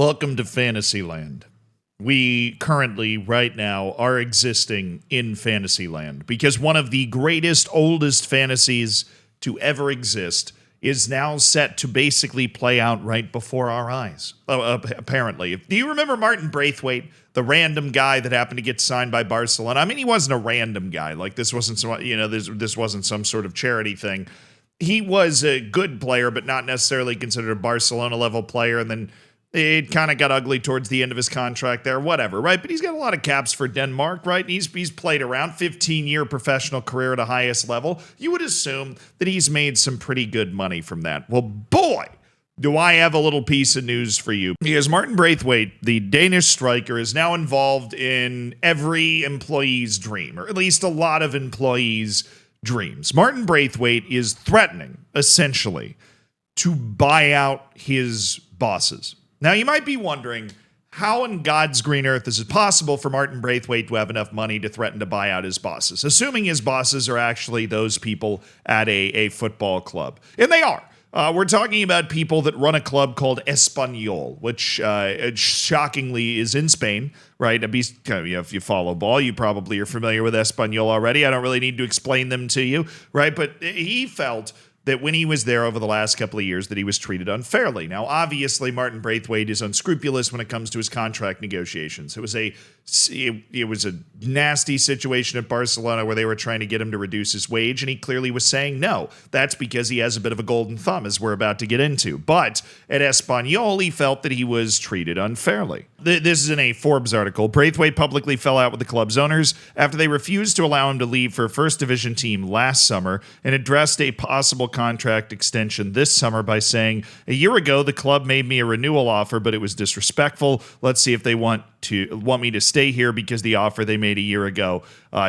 Welcome to Fantasyland. We currently, right now, are existing in Fantasyland because one of the greatest, oldest fantasies to ever exist is now set to basically play out right before our eyes, apparently. Do you remember Martin Braithwaite, the random guy that happened to get signed by Barcelona? I mean, he wasn't a random guy. Like, this wasn't this wasn't some sort of charity thing. He was a good player, but not necessarily considered a Barcelona-level player, and then it kind of got ugly towards the end of his contract there, whatever, right? But he's got a lot of caps for Denmark, right? And he's played around 15-year professional career at a highest level. You would assume that he's made some pretty good money from that. Well, boy, do I have a little piece of news for you. Because Martin Braithwaite, the Danish striker, is now involved in every employee's dream, or at least a lot of employees' dreams. Martin Braithwaite is threatening, essentially, to buy out his bosses. Now, you might be wondering, how in God's green earth is it possible for Martin Braithwaite to have enough money to threaten to buy out his bosses, assuming his bosses are actually those people at a football club? And they are. We're talking about people that run a club called Espanyol, which shockingly is in Spain, right? If you follow ball, you probably are familiar with Espanyol already. I don't really need to explain them to you, right? But he felt that when he was there over the last couple of years that he was treated unfairly. Now, obviously, Martin Braithwaite is unscrupulous when it comes to his contract negotiations. It was a nasty situation at Barcelona where they were trying to get him to reduce his wage, and he clearly was saying no. That's because he has a bit of a golden thumb, as we're about to get into. But at Espanyol, he felt that he was treated unfairly. This is in a Forbes article. Braithwaite publicly fell out with the club's owners after they refused to allow him to leave for a first division team last summer and addressed a possible contract extension this summer by saying, "A year ago, the club made me a renewal offer, but it was disrespectful. Let's see if they want me to stay here because the offer they made a year ago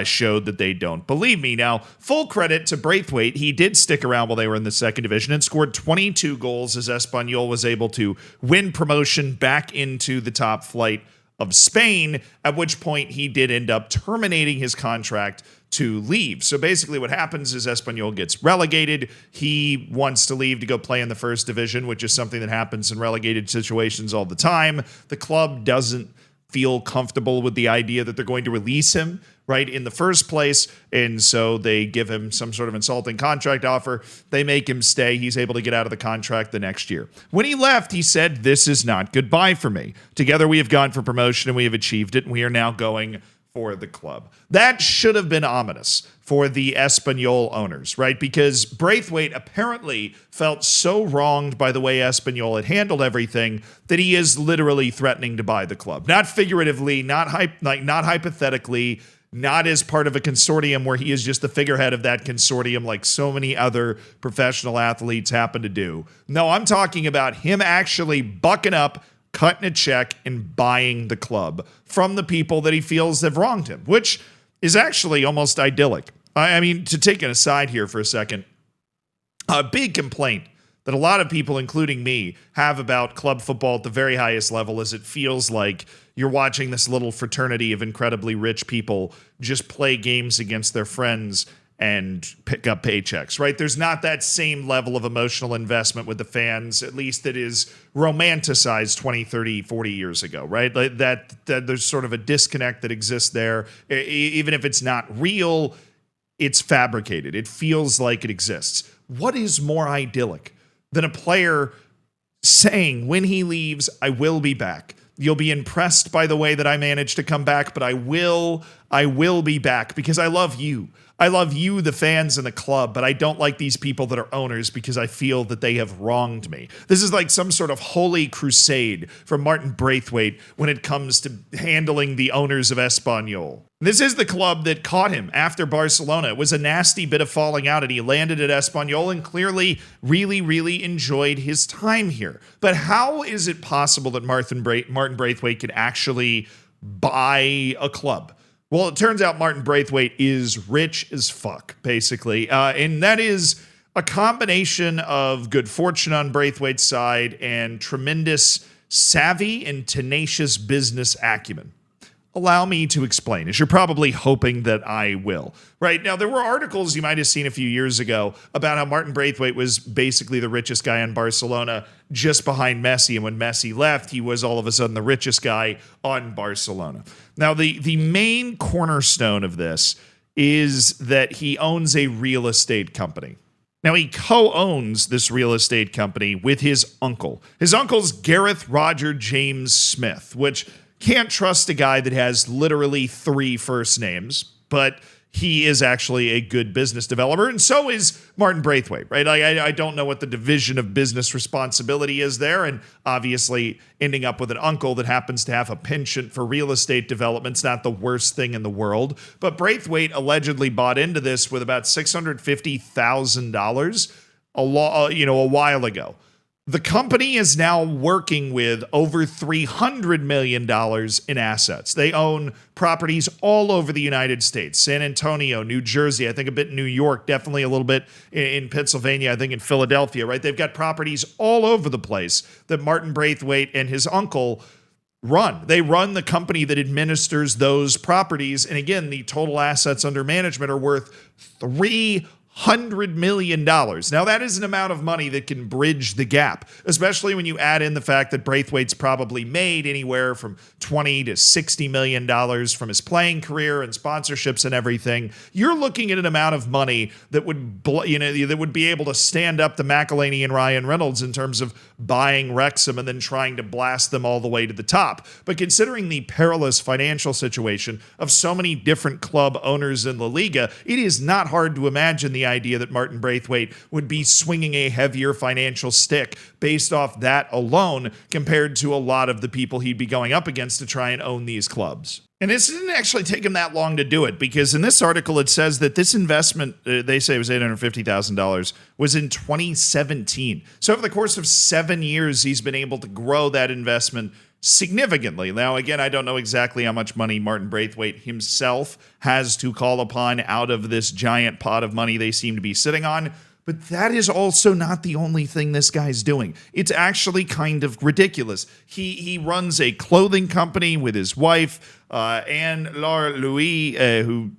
showed that they don't believe me." Now, full credit to Braithwaite. He did stick around while they were in the second division and scored 22 goals as Espanyol was able to win promotion back into the top flight of Spain, at which point he did end up terminating his contract to leave. So basically what happens is Espanyol gets relegated. He wants to leave to go play in the first division, which is something that happens in relegated situations all the time. The club doesn't feel comfortable with the idea that they're going to release him, right, in the first place. And so they give him some sort of insulting contract offer. They make him stay. He's able to get out of the contract the next year. When he left, he said, "This is not goodbye for me. Together we have gone for promotion and we have achieved it, and we are now going for the club." That should have been ominous for the Espanyol owners, right? Because Braithwaite apparently felt so wronged by the way Espanyol had handled everything that he is literally threatening to buy the club. Not figuratively, not hypothetically, not as part of a consortium where he is just the figurehead of that consortium like so many other professional athletes happen to do. No, I'm talking about him actually bucking up, cutting a check, and buying the club from the people that he feels have wronged him, which is actually almost idyllic. I mean, to take an aside here for a second, a big complaint that a lot of people, including me, have about club football at the very highest level is it feels like you're watching this little fraternity of incredibly rich people just play games against their friends and pick up paychecks, right? There's not that same level of emotional investment with the fans, at least that is romanticized 20, 30, 40 years ago, right? Like that there's sort of a disconnect that exists there. Even if it's not real, it's fabricated. It feels like it exists. What is more idyllic than a player saying, when he leaves, I will be back. You'll be impressed by the way that I managed to come back, but I will be back because I love you. I love you, the fans and the club, but I don't like these people that are owners because I feel that they have wronged me. This is like some sort of holy crusade from Martin Braithwaite when it comes to handling the owners of Espanyol. This is the club that caught him after Barcelona. It was a nasty bit of falling out, and he landed at Espanyol and clearly really, really enjoyed his time here. But how is it possible that Martin Braithwaite could actually buy a club? Well, it turns out Martin Braithwaite is rich as fuck, basically. And that is a combination of good fortune on Braithwaite's side and tremendous savvy and tenacious business acumen. Allow me to explain, as you're probably hoping that I will. Right now, there were articles you might have seen a few years ago about how Martin Braithwaite was basically the richest guy in Barcelona, just behind Messi. And when Messi left, he was all of a sudden the richest guy on Barcelona. Now, the main cornerstone of this is that he owns a real estate company. Now, he co-owns this real estate company with his uncle. His uncle's Gareth Roger James Smith, which can't trust a guy that has literally 3 first names, but he is actually a good business developer, and so is Martin Braithwaite, right? I don't know what the division of business responsibility is there, and obviously ending up with an uncle that happens to have a penchant for real estate development's not the worst thing in the world, but Braithwaite allegedly bought into this with about $650,000 a while ago. The company is now working with over $300 million in assets. They own properties all over the United States, San Antonio, New Jersey, I think a bit in New York, definitely a little bit in Pennsylvania, I think in Philadelphia, right? They've got properties all over the place that Martin Braithwaite and his uncle run. They run the company that administers those properties. And again, the total assets under management are worth $300 million. Now, that is an amount of money that can bridge the gap, especially when you add in the fact that Braithwaite's probably made anywhere from $20 to $60 million from his playing career and sponsorships and everything. You're looking at an amount of money that would, that would be able to stand up to McElhaney and Ryan Reynolds in terms of buying Wrexham and then trying to blast them all the way to the top. But considering the perilous financial situation of so many different club owners in La Liga, it is not hard to imagine the idea that Martin Braithwaite would be swinging a heavier financial stick based off that alone compared to a lot of the people he'd be going up against to try and own these clubs. And this didn't actually take him that long to do it, because in this article it says that this investment, they say it was $850,000, was in 2017. So over the course of 7 years, he's been able to grow that investment significantly. Now, again, I don't know exactly how much money Martin Braithwaite himself has to call upon out of this giant pot of money they seem to be sitting on, but that is also not the only thing this guy's doing. It's actually kind of ridiculous. He runs a clothing company with his wife, Anne-Laure Louis, who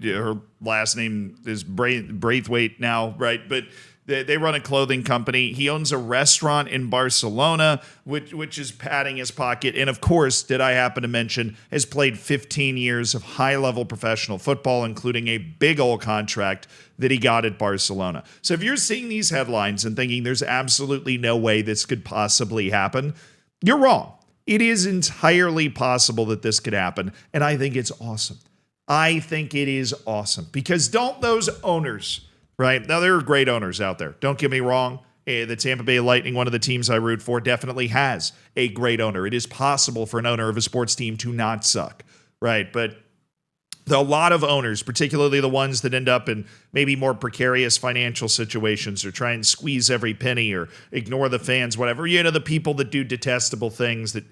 her last name is Braithwaite now, right? But they run a clothing company. He owns a restaurant in Barcelona, which is padding his pocket. And of course, did I happen to mention, has played 15 years of high-level professional football, including a big old contract that he got at Barcelona. So if you're seeing these headlines and thinking there's absolutely no way this could possibly happen, you're wrong. It is entirely possible that this could happen, and I think it's awesome. I think it is awesome, because don't those owners... Right? Now, there are great owners out there. Don't get me wrong. The Tampa Bay Lightning, one of the teams I root for, definitely has a great owner. It is possible for an owner of a sports team to not suck, right? But a lot of owners, particularly the ones that end up in maybe more precarious financial situations or try and squeeze every penny or ignore the fans, whatever, the people that do detestable things that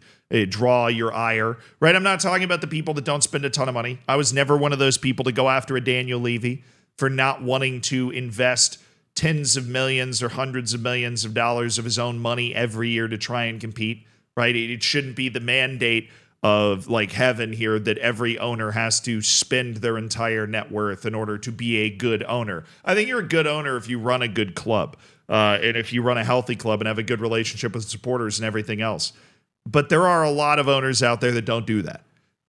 draw your ire, right? I'm not talking about the people that don't spend a ton of money. I was never one of those people to go after a Daniel Levy for not wanting to invest tens of millions or hundreds of millions of dollars of his own money every year to try and compete, right? It shouldn't be the mandate of like heaven here that every owner has to spend their entire net worth in order to be a good owner. I think you're a good owner if you run a good club, and if you run a healthy club and have a good relationship with supporters and everything else. But there are a lot of owners out there that don't do that.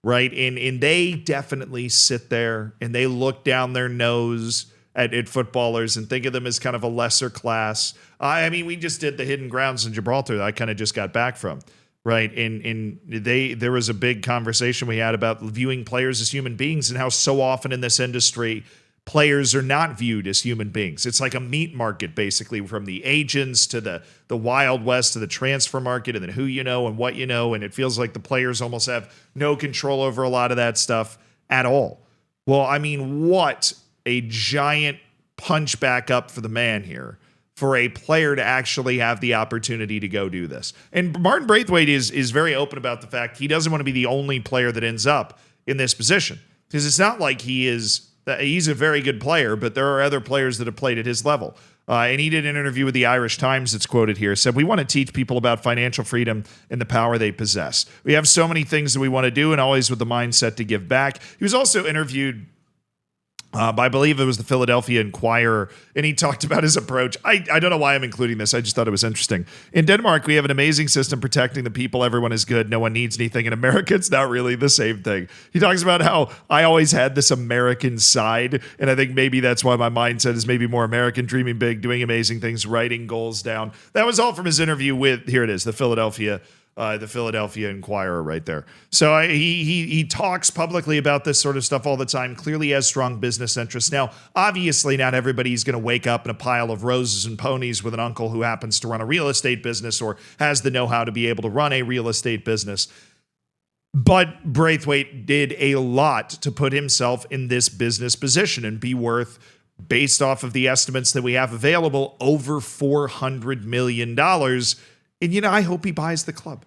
Right. And they definitely sit there and they look down their nose at footballers and think of them as kind of a lesser class. I mean, we just did the Hidden Grounds in Gibraltar that I kind of just got back from. Right. And there was a big conversation we had about viewing players as human beings and how so often in this industry, players are not viewed as human beings. It's like a meat market, basically, from the agents to the Wild West to the transfer market and then who you know and what you know. And it feels like the players almost have no control over a lot of that stuff at all. Well, I mean, what a giant punch back up for the man here for a player to actually have the opportunity to go do this. And Martin Braithwaite is very open about the fact he doesn't want to be the only player that ends up in this position, because it's not like he's a very good player, but there are other players that have played at his level. And he did an interview with the Irish Times that's quoted here. Said, "We want to teach people about financial freedom and the power they possess. We have so many things that we want to do and always with the mindset to give back." He was also interviewed by, I believe it was the Philadelphia Inquirer, and he talked about his approach. I don't know why I'm including this. I just thought it was interesting. "In Denmark, we have an amazing system protecting the people. Everyone is good. No one needs anything. In America, it's not really the same thing." He talks about how I always had this American side, and I think maybe that's why my mindset is maybe more American, dreaming big, doing amazing things, writing goals down. That was all from his interview with, here it is, the Philadelphia Inquirer right there. So he talks publicly about this sort of stuff all the time, clearly has strong business interests. Now, obviously, not everybody's going to wake up in a pile of roses and ponies with an uncle who happens to run a real estate business or has the know-how to be able to run a real estate business. But Braithwaite did a lot to put himself in this business position and be worth, based off of the estimates that we have available, over $400 million. And, I hope he buys the club.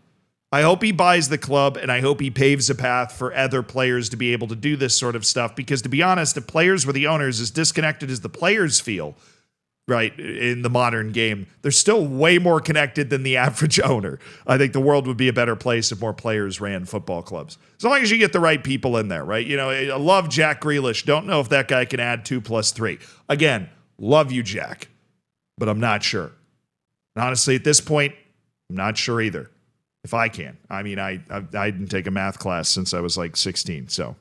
I hope he buys the club, and I hope he paves a path for other players to be able to do this sort of stuff. Because, to be honest, if players were the owners, as disconnected as the players feel, right, in the modern game, they're still way more connected than the average owner. I think the world would be a better place if more players ran football clubs. As long as you get the right people in there, right? I love Jack Grealish. Don't know if that guy can add 2 + 3. Again, love you, Jack, but I'm not sure. And honestly, at this point, I'm not sure either if I can. I mean, I didn't take a math class since I was like 16, so